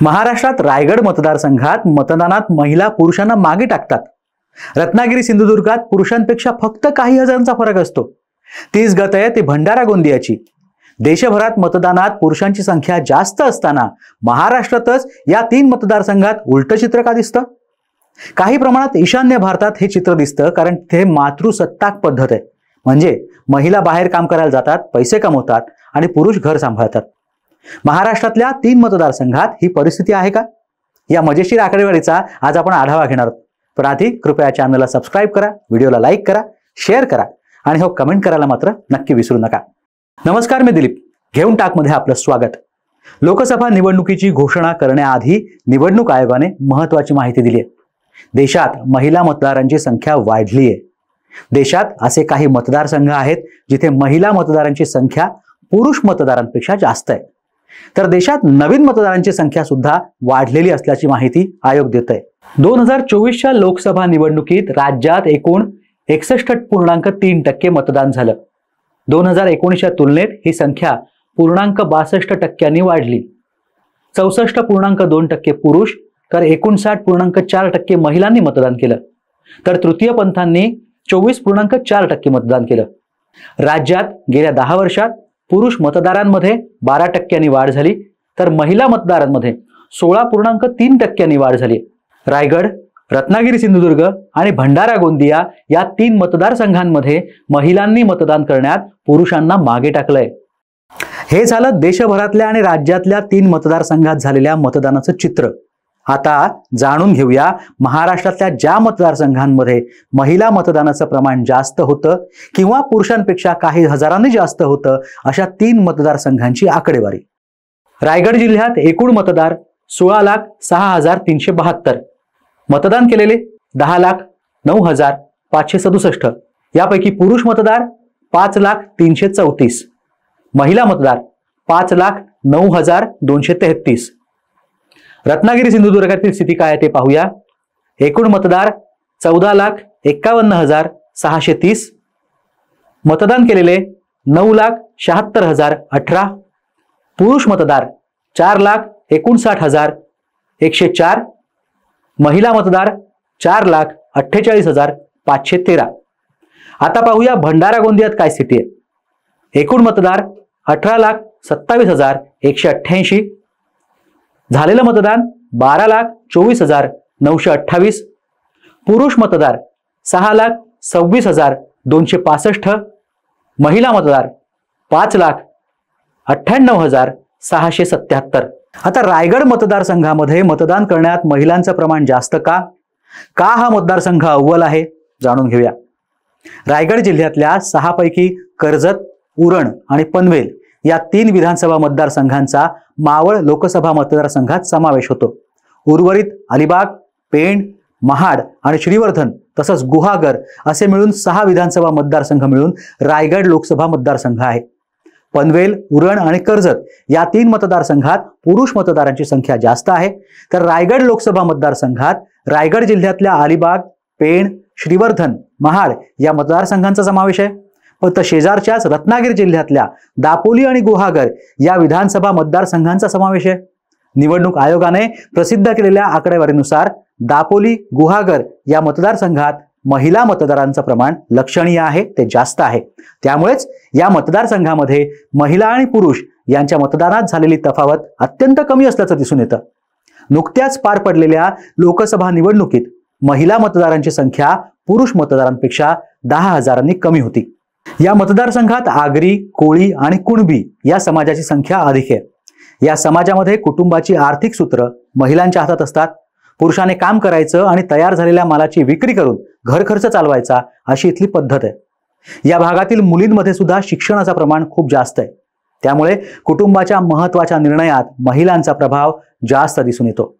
महाराष्ट्रात रायगड मतदारसंघात मतदानात महिला पुरुषांना मागे टाकतात। रत्नागिरी सिंधुदुर्गात पुरुषांपेक्षा फक्त काही हजारांचा फरक असतो। तीच गत आहे ती भंडारा गोंदियाची। देशभरात मतदानात पुरुषांची संख्या जास्त असताना महाराष्ट्रातच या 3 मतदारसंघात उलट चित्र का दिसतं? काही प्रमाणात ईशान्य भारतात हे चित्र दिसतं कारण ते मातृसत्ताक पद्धत आहे। म्हणजे महिला बाहेर काम करायला जातात, पैसे कमवतात आणि पुरुष घर सांभाळतात। महाराष्ट्रातल्या 3 मतदारसंघात ही परिस्थिती आहे का? या मजेशीर आकडेवारीचा आज आपण आढावा घेणार आहोत। पण आधी कृपया चॅनलला सबस्क्राइब करा, व्हिडिओला लाईक करा, शेअर करा आणि हो कमेंट करायला मात्र नक्की विसरू नका। नमस्कार, मी दिलीप। घेऊन टाकमध्ये आपलं स्वागत। लोकसभा निवडणुकीची घोषणा करण्याआधी निवडणूक आयोगाने महत्त्वाची माहिती दिली आहे। देशात महिला मतदारांची संख्या वाढली आहे। देशात असे काही मतदारसंघ आहेत जिथे महिला मतदारांची संख्या पुरुष मतदारांपेक्षा जास्त आहे। तर देशात नवीन मतदारांची संख्या सुद्धा वाढलेली असल्याची माहिती आयोग देत आहे। 2024च्या लोकसभा निवडणुकीत राज्यात एकूण 61.3% मतदान झालं। 2019च्या तुलनेत ही संख्या 0.62% वाढली। 64.2% पुरुष तर 59.4% महिलांनी मतदान केलं। तर तृतीय पंथांनी 24.4% मतदान केलं। राज्यात गेल्या 10 वर्षात पुरुष मतदारांमध्ये 12% वाढ झाली, तर महिला मतदारांमध्ये 16.3% वाढ झाली। रायगड, रत्नागिरी सिंधुदुर्ग आणि भंडारा गोंदिया या 3 मतदारसंघांमध्ये महिलांनी मतदान करण्यात पुरुषांना मागे टाकलंय। हे झालं देशभरातल्या आणि राज्यातल्या 3 मतदारसंघात झालेल्या मतदानाचं चित्र। आता जाणून घेऊया महाराष्ट्रातल्या ज्या मतदारसंघांमध्ये महिला मतदानाचं प्रमाण जास्त होतं किंवा पुरुषांपेक्षा काही हजारांनी जास्त होतं अशा 3 मतदारसंघांची आकडेवारी। रायगड जिल्ह्यात एकूण मतदार 16,06,372, मतदान केलेले 10,09,567, यापैकी पुरुष मतदार 5,03,34, महिला मतदार 5,09,233। रत्नागिरी सिंधुदुर्गातील स्थिती काय आहे ते पाहूया। एकूण मतदार 14,51,630, मतदान केलेले 9,76,018, पुरुष मतदार 4,59,104, महिला मतदार 4,48,513। आता पाहूया भंडारा गोंदियात काय स्थिती आहे। एकूण मतदार 18,27,188, झालेलं मतदान 12,24,928, पुरुष मतदार 6,26,265, महिला मतदार 5,98,677। आता रायगड मतदारसंघामध्ये मतदान करण्यात महिलांचं प्रमाण जास्त का हा मतदारसंघ अव्वल आहे जाणून घेऊया। रायगड जिल्ह्यातल्या 6 पैकी कर्जत, उरण आणि पनवेल या 3 विधानसभा मतदारसंघांचा मावळ लोकसभा मतदारसंघात समावेश होतो। उर्वरित अलिबाग, पेण, महाड आणि श्रीवर्धन तसंच गुहागर असे मिळून 6 विधानसभा मतदारसंघ मिळून रायगड लोकसभा मतदारसंघ आहे। पनवेल, उरण आणि कर्जत या 3 मतदारसंघात पुरुष मतदारांची संख्या जास्त आहे, तर रायगड लोकसभा मतदारसंघात रायगड जिल्ह्यातल्या अलिबाग, पेण, श्रीवर्धन, महाड या मतदारसंघांचा समावेश आहे। फक्त शेजारच्याच रत्नागिरी जिल्ह्यातल्या दापोली आणि गुहागर या विधानसभा मतदारसंघांचा समावेश आहे। निवडणूक आयोगाने प्रसिद्ध केलेल्या आकडेवारीनुसार दापोली, गुहागर या मतदारसंघात महिला मतदारांचं प्रमाण लक्षणीय आहे, ते जास्त आहे। त्यामुळेच या मतदारसंघामध्ये महिला आणि पुरुष यांच्या मतदानात झालेली तफावत अत्यंत कमी असल्याचं दिसून येतं। नुकत्याच पार पडलेल्या लोकसभा निवडणुकीत महिला मतदारांची संख्या पुरुष मतदारांपेक्षा 10,000 कमी होती। या मतदारसंघात आगरी, कोळी आणि कुणबी या समाजाची संख्या अधिक आहे। या समाजामध्ये कुटुंबाची आर्थिक सूत्र महिलांच्या हातात असतात। पुरुषाने काम करायचं आणि तयार झालेल्या मालाची विक्री करून घर खर्च चालवायचा अशी इथली पद्धत आहे। या भागातील मुलींमध्ये सुद्धा शिक्षणाचं प्रमाण खूप जास्त आहे। त्यामुळे कुटुंबाच्या महत्त्वाच्या निर्णयात महिलांचा प्रभाव जास्त दिसून येतो।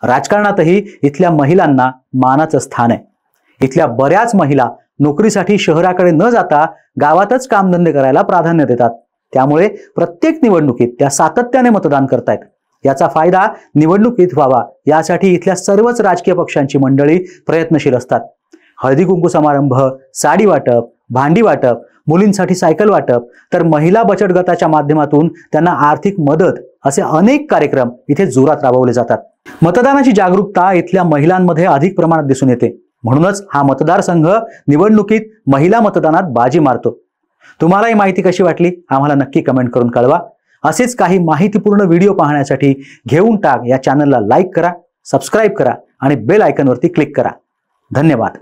राजकारणातही इथल्या महिलांना मानाचं स्थान आहे। इथल्या बऱ्याच महिला नोकरीसाठी शहराकडे न जाता गावातच कामधंदे करायला प्राधान्य देतात। त्यामुळे प्रत्येक निवडणुकीत त्या सातत्याने मतदान करतायत। याचा फायदा निवडणुकीत व्हावा यासाठी इथल्या सर्वच राजकीय पक्षांची मंडळी प्रयत्नशील असतात। हळदी कुंकू समारंभ, साडी वाटप, भांडी वाटप, मुलींसाठी सायकल वाटप, तर महिला बचत गटाच्या माध्यमातून त्यांना आर्थिक मदत असे अनेक कार्यक्रम इथे जोरात राबवले जातात. मतदानाची जागरूकता इथल्या महिलांमध्ये अधिक प्रमाणात दिसून येते. म्हणूनच हा मतदारसंघ निवडणुकीत महिला मतदानात बाजी मारतो. तुम्हाला ही माहिती कशी वाटली आम्हाला नक्की कमेंट करून कळवा. असेच काही माहितीपूर्ण व्हिडिओ पाहण्यासाठी घेऊन टाक या चॅनलला लाईक करा, सबस्क्राईब करा आणि बेल आयकॉनवरती क्लिक करा. धन्यवाद.